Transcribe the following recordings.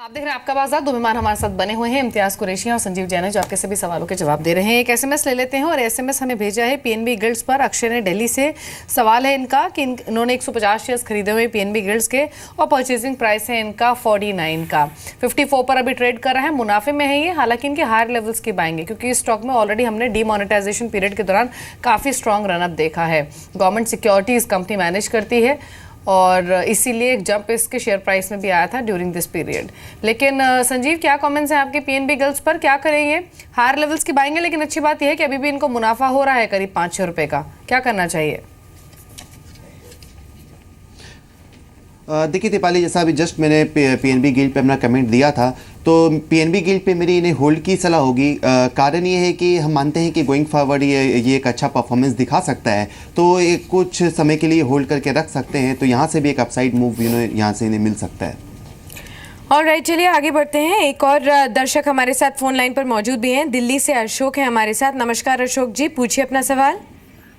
आप देख रहे हैं आपका बाजार। दो मेहमान हमारे साथ बने हुए हैं, इम्तियाज कुरैशी और संजीव जैन, जो आपके सभी सवालों के जवाब दे रहे हैं। एक एसएमएस ले लेते हैं और एसएमएस हमें भेजा है पीएनबी गिल्ड्स पर। अक्षय ने दिल्ली से सवाल है इनका कि इन्होंने 150 शेयर्स खरीदे हुए पीएनबी गिल्ड्स के और परचेजिंग प्राइस है इनका 49 का। 54 पर अभी ट्रेड कर रहा है, मुनाफे में है ये। हालांकि इनके हायर लेवल्स की बाइंग है क्योंकि इस स्टॉक में ऑलरेडी हमने डीमोनेटाइजेशन पीरियड के दौरान काफ़ी स्ट्रॉन्ग रनअप देखा है। गवर्नमेंट सिक्योरिटीज कंपनी मैनेज करती है और इसीलिए एक जंप इसके शेयर प्राइस में भी आया था ड्यूरिंग दिस पीरियड। लेकिन संजीव, क्या कमेंट्स हैं आपके पीएनबी गिल्ड्स पर? क्या करेंगे? हायर लेवल्स की बाइंग है, लेकिन अच्छी बात यह है कि अभी भी इनको मुनाफा हो रहा है करीब 5-6 रुपए का। क्या करना चाहिए? देखिए दीपाली, जैसा अभी जस्ट मैंने पीएनबी गिल्ड पे अपना कमेंट दिया था, तो पीएनबी गिल्ड पे मेरी इन्हें होल्ड की सलाह होगी। कारण ये है कि हम मानते हैं कि गोइंग फॉरवर्ड ये एक अच्छा परफॉर्मेंस दिखा सकता है, तो एक कुछ समय के लिए होल्ड करके रख सकते हैं। तो यहाँ से भी एक अपसाइड मूव यहाँ से इन्हें मिल सकता है। ऑलराइट, चलिए आगे बढ़ते हैं। एक और दर्शक हमारे साथ फोन लाइन पर मौजूद भी हैं। दिल्ली से अशोक है हमारे साथ। नमस्कार अशोक जी, पूछिए अपना सवाल।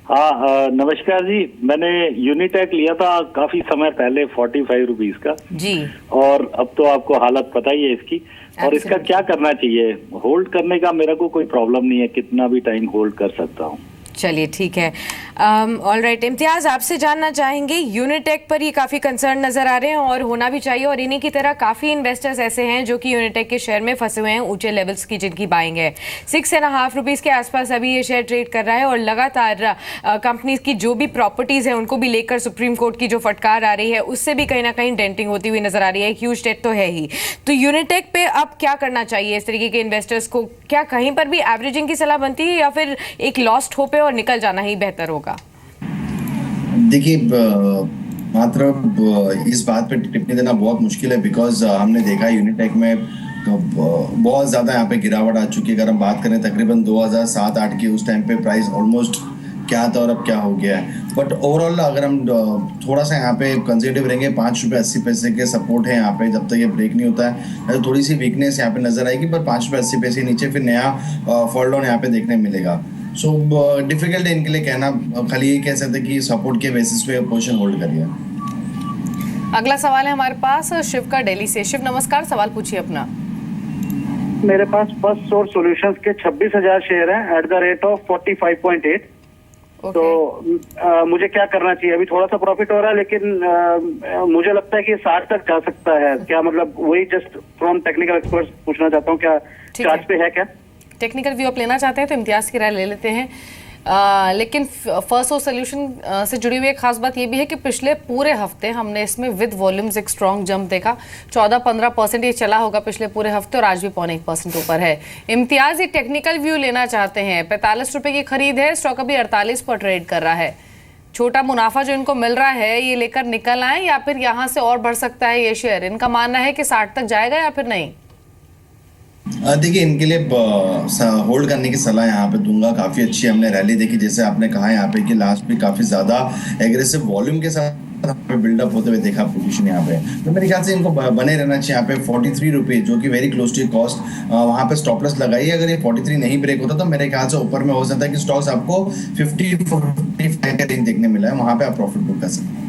हाँ, नमस्कार जी। मैंने यूनिटेक लिया था काफी समय पहले 45 रुपीज का जी, और अब तो आपको हालत पता ही है इसकी। और इसका क्या करना चाहिए? होल्ड करने का मेरा को कोई प्रॉब्लम नहीं है, कितना भी टाइम होल्ड कर सकता हूँ। चलिए ठीक है। ऑलराइट, इम्तियाज आपसे जानना चाहेंगे, यूनिटेक पर ये काफ़ी कंसर्न नज़र आ रहे हैं और होना भी चाहिए। और इन्हीं की तरह काफ़ी इन्वेस्टर्स ऐसे हैं जो कि यूनिटेक के शेयर में फंसे हुए हैं, ऊंचे लेवल्स की जिनकी बाइंग है। 6.5 रुपीज़ के आसपास अभी ये शेयर ट्रेड कर रहा है और लगातार कंपनीज की जो भी प्रॉपर्टीज़ हैं उनको भी लेकर सुप्रीम कोर्ट की जो फटकार आ रही है उससे भी कहीं ना कहीं डेंटिंग होती हुई नजर आ रही है। एक ह्यूज डेट तो है ही। तो यूनिटेक पे अब क्या करना चाहिए इस तरीके के इन्वेस्टर्स को? क्या कहीं पर भी एवरेजिंग की सलाह बनती है या फिर एक लॉस्ट होप है और निकल जाना ही बेहतर होगा? देखिए, मात्र इस बात पे टिप्पणी देना बहुत मुश्किल है, बिकॉज हमने देखा यूनिटेक में बहुत ज़्यादा यहाँ पे गिरावट आ चुकी है। अगर हम बात करें तकरीबन 2007-8 की, उस टाइम पे प्राइस ऑलमोस्ट क्या था और अब क्या हो गया है। बट ओवरऑल अगर हम थोड़ा सा यहाँ पे कंजर्वेटिव रहेंगे, 5 रुपये 80 पैसे के सपोर्ट है यहाँ पे। जब तक ये ब्रेक नहीं होता है तो थोड़ी सी वीकनेस यहाँ पे नजर आएगी, पर 5 रुपये 80 पैसे नीचे फिर नया फॉल डाउन यहाँ पे देखने मिलेगा। सो डिफिकल्ट है इनके लिए कहना। खाली यही कह सकते कि सपोर्ट के बेसिस पे पोजीशन होल्ड करिए। अगला सवाल है हमारे पास शिव का, दिल्ली से। शिव नमस्कार, सवाल पूछिए अपना। मेरे पास फर्स्ट सोर्स सॉल्यूशंस के 26,000 शेयर हैं एट द रेट ऑफ 45.8। तो मुझे क्या करना चाहिए? अभी थोड़ा सा प्रॉफिट हो रहा है, लेकिन मुझे लगता है कि 60 तक जा सकता है क्या? मतलब वही जस्ट फ्रॉम टेक्निकल एक्सपर्ट पूछना चाहता हूँ, क्या चार्ट पे है क्या? टेक्निकल व्यू आप लेना चाहते हैं तो इम्तियाज की राय ले लेते हैं। लेकिन फर्स्ट सोर्स सॉल्यूशन से जुड़ी हुई एक खास बात यह भी है कि पिछले पूरे हफ्ते हमने इसमें विद वॉल्यूम्स एक स्ट्रॉन्ग जंप देखा। 14-15% ये चला होगा पिछले पूरे हफ्ते और आज भी 0.1% ऊपर है। इम्तियाज ये टेक्निकल व्यू लेना चाहते हैं। 45 रुपए की खरीद है, स्टॉक अभी 48 पर ट्रेड कर रहा है। छोटा मुनाफा जो इनको मिल रहा है ये लेकर निकल आए या फिर यहाँ से और बढ़ सकता है ये शेयर? इनका मानना है कि 60 तक जाएगा या फिर नहीं? देखिए, इनके लिए होल्ड करने की सलाह यहाँ पे दूंगा। काफ़ी अच्छी हमने रैली देखी, जैसे आपने कहा यहाँ पे कि लास्ट भी काफ़ी ज़्यादा एग्रेसिव वॉल्यूम के साथ बिल्डअप होते हुए देखा पोजीशन यहाँ पे। तो मेरे ख्याल से इनको बने रहना चाहिए यहाँ पे 43 रुपये, जो कि वेरी क्लोज टू कॉस्ट। वहाँ पे स्टॉप लॉस लगाइए। अगर ये 43 नहीं ब्रेक होता तो मेरे ख्याल से ऊपर में हो सकता है कि स्टॉक्स आपको 50-45 का रेंज देखने मिला है, वहाँ पे आप प्रॉफिट बुक कर सकते हैं।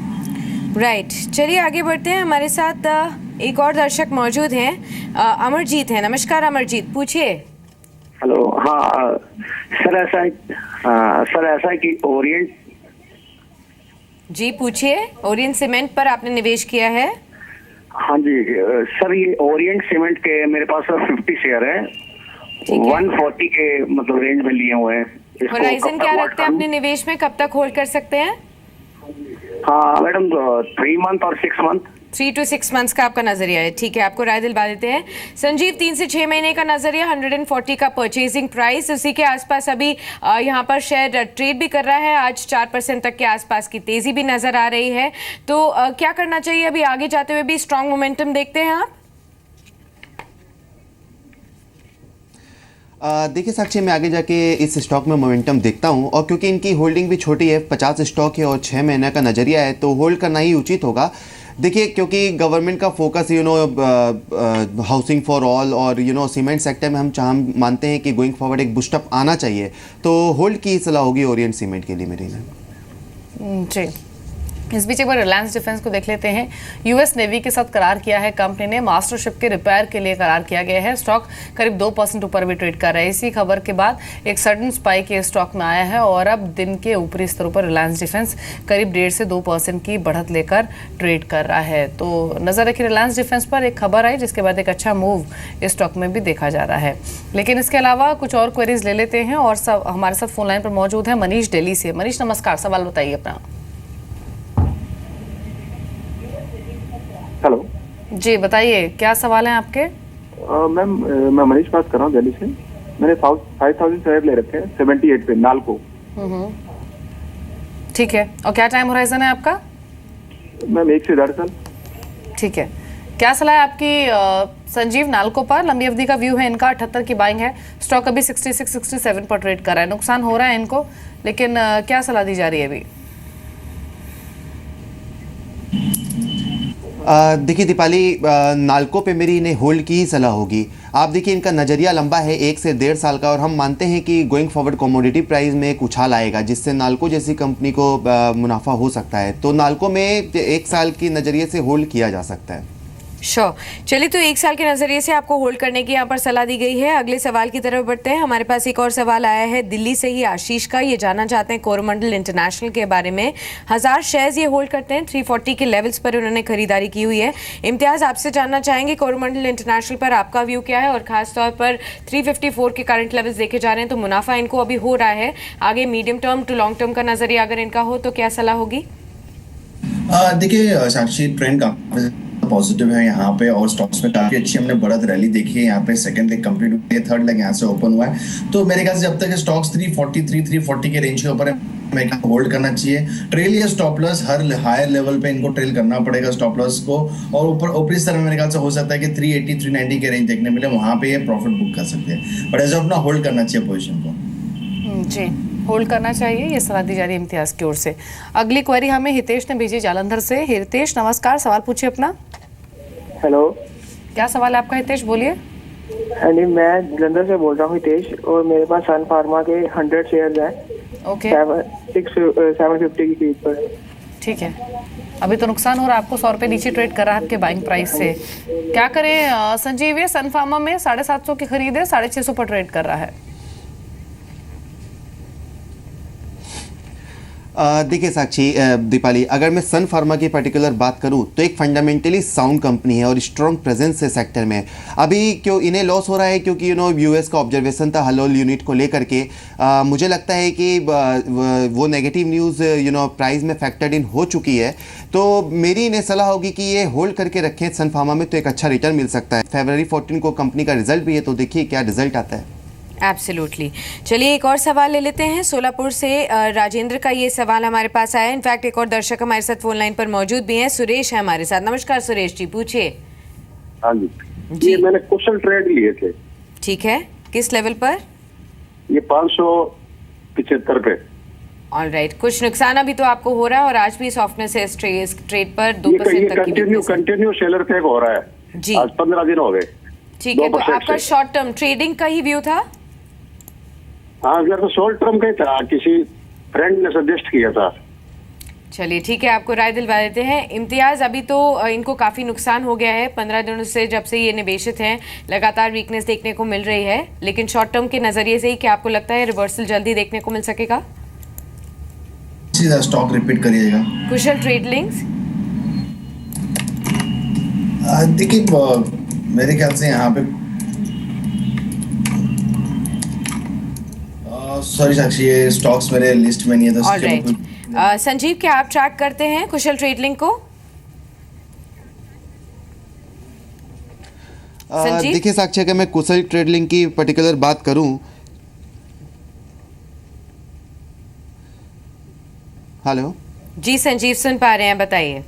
राइट, चलिए आगे बढ़ते हैं। हमारे साथ एक और दर्शक मौजूद हैं, अमरजीत हैं। नमस्कार अमरजीत, पूछिए। हेलो। हाँ सर, ऐसा है कि ओरिएंट। जी पूछिए। ओरिएंट सीमेंट पर आपने निवेश किया है? हाँ जी सर, ये ओरिएंट सीमेंट के मेरे पास 50 शेयर है, 140 के मतलब रेंज में लिए हुए हैं। होराइजन क्या रखते हैं अपने निवेश में? कब तक होल्ड कर सकते हैं? हाँ मैडम, 3 मंथ और 6 मंथ। 3 to 6 मंथ्स का आपका नजरिया है। ठीक है, आपको राय दिलवा देते हैं। संजीव, 3 से 6 महीने का नजरिया, 140 का परचेजिंग प्राइस, उसी के आसपास अभी यहाँ पर शेयर ट्रेड भी कर रहा है। आज 4% तक के आसपास की तेजी भी नजर आ रही है। तो क्या करना चाहिए अभी आगे जाते हुए? भी स्ट्रॉन्ग मोमेंटम देखते हैं आप? देखिए साक्षी, मैं आगे जाके इस स्टॉक में मोमेंटम देखता हूं, और क्योंकि इनकी होल्डिंग भी छोटी है, 50 स्टॉक है और 6 महीने का नज़रिया है, तो होल्ड करना ही उचित होगा। देखिए, क्योंकि गवर्नमेंट का फोकस हाउसिंग फॉर ऑल और सीमेंट सेक्टर में हम मानते हैं कि गोइंग फॉरवर्ड एक बूस्टअप आना चाहिए, तो होल्ड की सलाह होगी ओरिएंट सीमेंट के लिए मेरी। जी इस बीच एक बार रिलायंस डिफेंस को देख लेते हैं। यूएस नेवी के साथ करार किया है कंपनी ने, मास्टरशिप के रिपेयर के लिए करार किया गया है। स्टॉक करीब 2% ऊपर भी ट्रेड कर रहा है। इसी खबर के बाद एक सडन स्पाइक ये स्टॉक में आया है और अब दिन के ऊपरी स्तरों पर रिलायंस डिफेंस करीब 1.5 से 2% की बढ़त लेकर ट्रेड कर रहा है। तो नजर रखिए रिलायंस डिफेंस पर। एक खबर आई जिसके बाद एक अच्छा मूव इस स्टॉक में भी देखा जा रहा है। लेकिन इसके अलावा कुछ और क्वेरीज ले लेते हैं और हमारे साथ फोन लाइन पर मौजूद है मनीष दिल्ली से। मनीष नमस्कार, सवाल बताइए अपना। हेलो जी बताइए, क्या सवाल है आपके? मैम, मैं मनीष बात कर रहा हूँ दिल्ली से। मैंने 5000 शेयर ले रखे हैं 78 पे नालको। ठीक है, और क्या टाइम होराइजन है आपका? मैम 1 से 1.5 साल। ठीक है, क्या सलाह है आपकी संजीव नालको पर? लंबी अवधि का व्यू है इनका, 78 की बाइंग है। स्टॉक अभी 66-67 पर ट्रेड कर रहा है। नुकसान हो रहा है इनको, लेकिन क्या सलाह दी जा रही है अभी? देखिए दीपाली, नालको पे मेरी इन्हें होल्ड की ही सलाह होगी। आप देखिए इनका नज़रिया लंबा है, 1 से 1.5 साल का, और हम मानते हैं कि गोइंग फॉरवर्ड कमोडिटी प्राइस में एक उछाल आएगा जिससे नालको जैसी कंपनी को मुनाफा हो सकता है। तो नालको में 1 साल की नज़रिए से होल्ड किया जा सकता है। श्योर। चलिए, तो 1 साल के नजरिए से आपको होल्ड करने की यहाँ पर सलाह दी गई है। अगले सवाल की तरफ बढ़ते हैं। हमारे पास एक और सवाल आया है दिल्ली से ही आशीष का। ये जानना चाहते हैं कोरोमंडल इंटरनेशनल के बारे में। 1000 शेयर्स ये होल्ड करते हैं, 340 के लेवल्स पर उन्होंने खरीदारी की हुई है। इम्तियाज, आपसे जानना चाहेंगे कोरोमंडल इंटरनेशनल पर आपका व्यू क्या है, और खासतौर पर 354 के करंट लेवल्स देखे जा रहे हैं, तो मुनाफा इनको अभी हो रहा है। आगे medium term to long term का नजरिया अगर इनका हो तो क्या सलाह होगी? देखिए साक्षी, ट्रेंड काफी पॉजिटिव है यहाँ पे और स्टॉक्स में काफी अच्छी हमने बढ़त रैली देखी है। यहाँ पे सेकंड लेग कंप्लीट हुई है, थर्ड लेग यहाँ से ओपन हुआ है। तो मेरे ख्याल से जब तक स्टॉक्स 340 के रेंज के ऊपर है, होल्ड करना चाहिए। ट्रेल या स्टॉप लॉस हर हायर लेवल पे इनको ट्रेल करना पड़ेगा स्टॉप लॉस को, और ऊपर ऊपरी स्तर में मेरे ख्याल से हो सकता है कि 380 390 के रेंज देखने मिले, वहां पे ये प्रॉफिट बुक कर सकते हैं। But as of now hold करना चाहिए पोजीशन को। जी, होल्ड करना चाहिए, ये सलाह दी जा रही है इम्तियाज की ओर से। अगली क्वेरी हमें हितेश ने भेजी जालंधर से। हितेश नमस्कार, सवाल पूछिए अपना। हेलो, क्या सवाल है आपका हितेश, बोलिए। हाँ जी, मैं जलंधर से बोल रहा हूँ हितेश, और मेरे पास सन फार्मा के 100 शेयर हैं। ओके, 750 की खरीद पर। ठीक है, अभी तो नुकसान हो रहा है आपको, 100 रुपये नीचे ट्रेड कर रहा है आपके बाइंग प्राइस से। क्या करें संजीव? ये सन फार्मा में 750 की खरीद है, 650 पर ट्रेड कर रहा है। देखिए साक्षी, दीपाली, अगर मैं सन फार्मा की पर्टिकुलर बात करूं तो एक फंडामेंटली साउंड कंपनी है और स्ट्रॉन्ग प्रेजेंस है सेक्टर में। अभी क्यों इन्हें लॉस हो रहा है? क्योंकि यूएस का ऑब्जर्वेशन था हलोल यूनिट को लेकर के। मुझे लगता है कि वो नेगेटिव न्यूज़ प्राइस में फैक्टर्ड इन हो चुकी है। तो मेरी इन्हें सलाह होगी कि ये होल्ड करके रखें सन फार्मा में, तो एक अच्छा रिटर्न मिल सकता है। फरवरी 14 को कंपनी का रिजल्ट भी है, तो देखिए क्या रिजल्ट आता है। एब्सोल्युटली। चलिए, एक और सवाल ले लेते हैं। सोलापुर से राजेंद्र का ये सवाल हमारे पास आया है। इनफैक्ट एक और दर्शक हमारे साथ फोन लाइन पर मौजूद भी हैं। सुरेश है हमारे साथ। नमस्कार सुरेश जी, पूछिए। हाँ जी, ये मैंने कुशल ट्रेड लिए थे। ठीक है, किस लेवल पर? ये 575 पे। ऑलराइट, कुछ नुकसान अभी तो आपको हो रहा है और आज भी सॉफ्टनेस है इस ट्रेड पर, 2% तक की कंटिन्यू सेलर फेक हो रहा है जी। आज 15 दिन हो गए। ठीक है, तो आपका शॉर्ट टर्म ट्रेडिंग का ही व्यू था? हाँ, अगर तो शॉर्ट टर्म का ही था, किसी फ्रेंड ने सजेस्ट किया था। चलिए ठीक है, आपको राय दिलवा देते हैं। इम्तियाज, अभी तो इनको काफ़ी नुकसान हो गया है। 15 दिनों से जब से ये निवेशित हैं, लगातार वीकनेस देखने को मिल रही है, लेकिन शॉर्ट टर्म के नज़रिए से ही क्या आपको लगता है रिवर्सल जल्दी देखने को मिल सकेगा? स्टॉक रिपीट करिएगा। कुशल ट्रेडलिंग्स, देखिए मेरे ख्याल से यहाँ पे सॉरी साक्षी, ये स्टॉक्स मेरे लिस्ट में नहीं है, तो ऑलराइट। संजीव, क्या आप ट्रैक करते हैं कुशल ट्रेडलिंग को? देखिए साक्षी, अगर मैं कुशल ट्रेडलिंग की पर्टिकुलर बात करूं, हेलो जी संजीव, सुन पा रहे हैं, बताइए।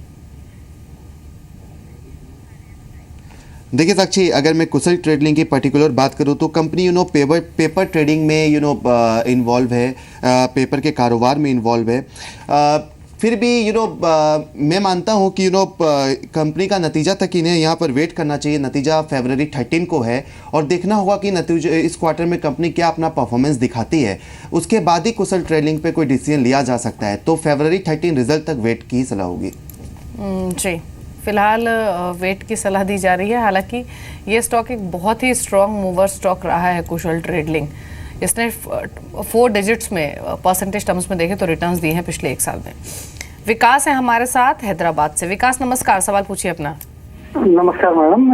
देखिए साक्षी, अगर मैं कुशल ट्रेडलिंग की पर्टिकुलर बात करूं तो कंपनी पेपर ट्रेडिंग में इन्वॉल्व है, पेपर के कारोबार में इन्वॉल्व है। फिर भी मैं मानता हूँ कि कंपनी का नतीजा तक इन्हें यहाँ पर वेट करना चाहिए। नतीजा फरवरी 13 को है और देखना होगा कि नतीजा इस क्वार्टर में कंपनी क्या अपना परफॉर्मेंस दिखाती है, उसके बाद ही कुशल ट्रेडिंग पे कोई डिसीजन लिया जा सकता है। तो फरवरी 13 रिजल्ट तक वेट की सलाह होगी। जी, फिलहाल वेट की सलाह दी जा रही है। हालांकि ये स्टॉक एक बहुत ही स्ट्रॉन्ग मूवर स्टॉक रहा है कुशल ट्रेडिंग। इसने 4 डिजिट्स में परसेंटेज टर्म्स में देखें तो रिटर्न्स दिए हैं पिछले 1 साल में। विकास है हमारे साथ हैदराबाद से। विकास नमस्कार, सवाल पूछिए अपना। नमस्कार मैडम,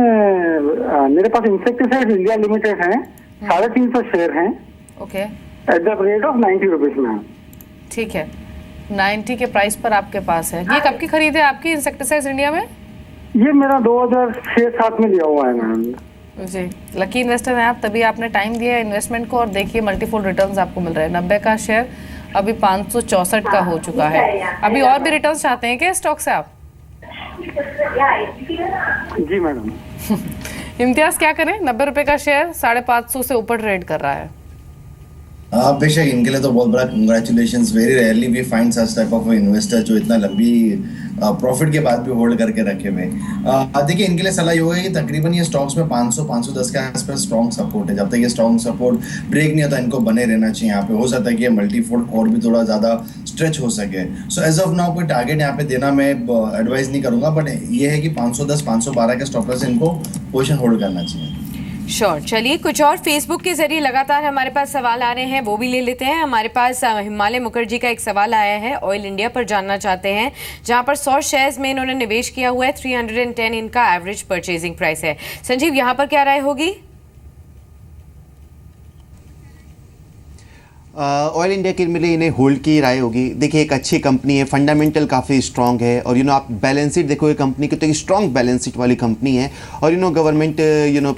मेरे पास इंसेक्टिसाइड इंडिया लिमिटेड है, 350 शेयर हैं। Okay, at the rate of 90 rupees ma'am. ठीक है, 90 के प्राइस पर आपके पास है। ये कब की खरीद है आपकी इंसेक्टिसाइड्स इंडिया में? ये मेरा 2006-07 में लिया हुआ है मैम। जी, लकी इन्वेस्टर हैं आप, तभी आपने टाइम दिया है इन्वेस्टमेंट को। और देखिए मल्टीफोल्ड रिटर्न्स आपको मिल रहे हैं। 90 का शेयर अभी 564 का हो चुका है। अभी और भी रिटर्न्स चाहते हैं क्या स्टॉक से आप? जी मैडम। इम्तियाज क्या करें? 90 रुपए का शेयर 550 से ऊपर ट्रेड कर रहा है। बेशक इनके लिए तो बहुत बड़ा congratulations. Very rarely we find such type of investor जो इतना लंबी प्रॉफिट के बाद भी होल्ड करके रखे हुए। देखिए इनके लिए सलाह ये होगा कि तकरीबन ये स्टॉक्स में 500-510 के आसपास स्ट्रॉन्ग सपोर्ट है। जब तक ये स्ट्रॉन्ग सपोर्ट ब्रेक नहीं होता इनको बने रहना चाहिए। यहाँ पे हो सकता है कि ये मल्टीफोल्ड और भी थोड़ा ज़्यादा स्ट्रेच हो सके। सो एज ऑफ नाउ कोई टारगेट यहाँ पे देना मैं एडवाइस नहीं करूँगा, बट ये है कि 510-512 के स्टॉप लॉस से इनको पोजीशन होल्ड करना चाहिए। श्योर। चलिए कुछ और फेसबुक के जरिए लगातार हमारे पास सवाल आ रहे हैं, वो भी ले लेते हैं। हमारे पास हिमालय मुखर्जी का एक सवाल आया है, ऑयल इंडिया पर जानना चाहते हैं, जहां पर 100 शेयर्स में इन्होंने निवेश किया हुआ है। 310 इनका एवरेज परचेजिंग प्राइस है। संजीव, यहां पर क्या राय होगी? ऑयल इंडिया के लिए इन्हें होल्ड की राय होगी। देखिए एक अच्छी कंपनी है, फंडामेंटल काफ़ी स्ट्रॉन्ग है और आप बैलेंस शीट देखोगे कंपनी की तो एक स्ट्रॉन्ग बैलेंस शीट वाली कंपनी है। और गवर्नमेंट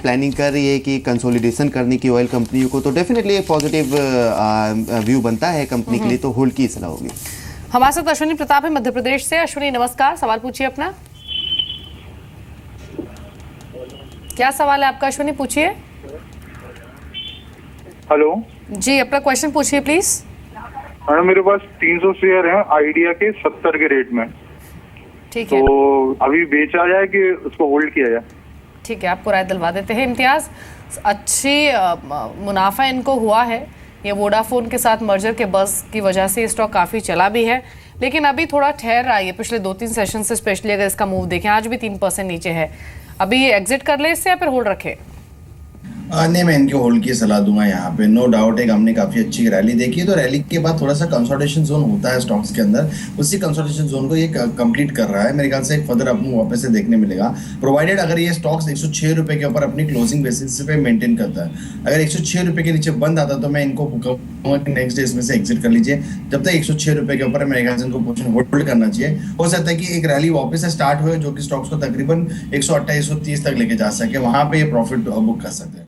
प्लानिंग कर रही है कि कंसोलिडेशन करने की ऑयल कंपनियों को, तो डेफिनेटली एक पॉजिटिव व्यू बनता है कंपनी के लिए, तो होल्ड की सलाह होगी। हमारे साथ अश्विनी प्रताप है मध्य प्रदेश से। अश्विनी नमस्कार, सवाल पूछिए अपना। क्या सवाल है आपका अश्विनी? पूछिए। हेलो जी, अपना क्वेश्चन पूछिए प्लीज। मैडम, मेरे पास 300 शेयर हैं आइडिया के 70 के रेट में। ठीक है, तो अभी बेचा जाए कि उसको होल्ड किया जाए? ठीक है, आपको राय दिलवा देते हैं। इम्तियाज, अच्छी मुनाफा इनको हुआ है। ये वोडाफोन के साथ मर्जर के बस की वजह से स्टॉक काफ़ी चला भी है, लेकिन अभी थोड़ा ठहर रहा है। ये पिछले 2-3 सेशन से स्पेशली अगर इसका मूव देखें, आज भी 3% नीचे है। अभी एग्जिट कर ले इससे या फिर होल्ड रखें? नहीं, मैं इनके होल्ड की सलाह दूंगा। यहाँ पे नो डाउट है कि हमने काफी अच्छी रैली देखी है, तो रैली के बाद थोड़ा सा कंसोलिडेशन जोन होता है स्टॉक्स के अंदर, उसी कंसोलिडेशन जोन को ये कंप्लीट कर रहा है। मेरे ख्याल से एक फर्दर अपमूव वापस से देखने मिलेगा, प्रोवाइडेड अगर ये स्टॉक्स 106 रुपए के ऊपर अपनी क्लोजिंग बेसिस पे मेंटेन करता है। अगर 106 रुपए के नीचे बंद आता तो मैं इनको कहूंगा कि नेक्स्ट डे इसमें से एग्जिट कर लीजिए। जब तक 106 रुपए के ऊपर मेरे ख्याल से इनको पोजीशन होल्ड करना चाहिए। हो सकता है कि एक रैली वापस से स्टार्ट हुए जो कि स्टॉक्स को तकरीबन 128-130 तक लेके जा सके, वहां पे ये प्रॉफिट बुक कर सकते हैं।